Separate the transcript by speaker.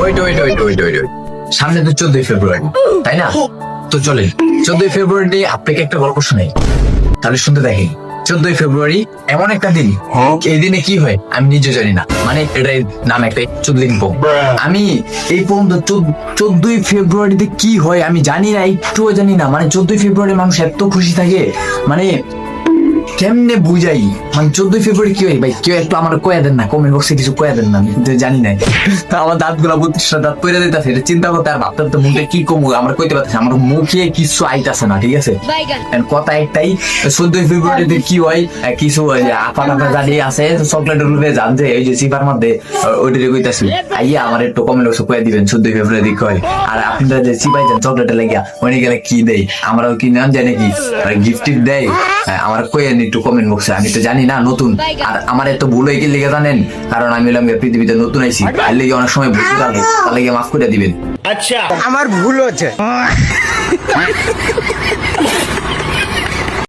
Speaker 1: Wait wait wait wait wait সামনে তো 14ই ফেব্রুয়ারি, তাই না? তো চলে 14ই ফেব্রুয়ারি আপনাকে একটা গল্প শোনাই, তাহলে শুনতে দেখেন। 14ই ফেব্রুয়ারি এমন একটা দিন, এই দিনে কি হয় আমি নিজে জানি না, মানে এটাই নাম একটা 14 দিন পোম। আমি এই পর্যন্ত 14ই ফেব্রুয়ারিতে কি হয় আমি জানি না, একটুও জানি না। মানে 14ই ফেব্রুয়ারি মানুষ এত খুশি থাকে, মানে কেমনে বুঝাই, মানে 14ই ফেব্রুয়ারি কি হয় ভাই, কেউ একটু আমার কয়ে দেন না, কমেন্ট বক্সে কিছু কয়ে দেন না, আমি কিন্তু জানি না। আমার দাঁত গুলা 32টা দাঁত পরে দিতেছে, এটা চিন্তা করতে আর ভাবতে তো মুখে কি কমু আমার কইতে পারতেছে, আমার মুখে কিছু আইতাছে না, ঠিক আছে? কথা একটাই, 14ই ফেব্রুয়ারিতে কি হয়, কিছু আপা টাপা জানি আছে চকলেটের রূপে জানছে ওই যে সিপার মধ্যে, ওইটারে কইতাছি আইয়া আমার একটু কমেন্ট বক্সে কয়ে দিবেন 14ই ফেব্রুয়ারি কি হয়। আর আপনারা যে সিপাই যান চকলেটে লাগিয়া ওই গেলে কি দেয়, আমরাও কি নাম জানি নাকি গিফট দেয়, আমার কয়ে একটু কমেন্ট বক্সে, আমি তো জানি না নতুন। আর আমার এত ভুল হয়ে কি লেগে জানেন, কারণ আমি হলাম পৃথিবীতে নতুন আইছি, আর লেগে অনেক সময় ভুল জানে, তার লেগে মাফ করে দিবেন।
Speaker 2: আচ্ছা আমার ভুল হচ্ছে।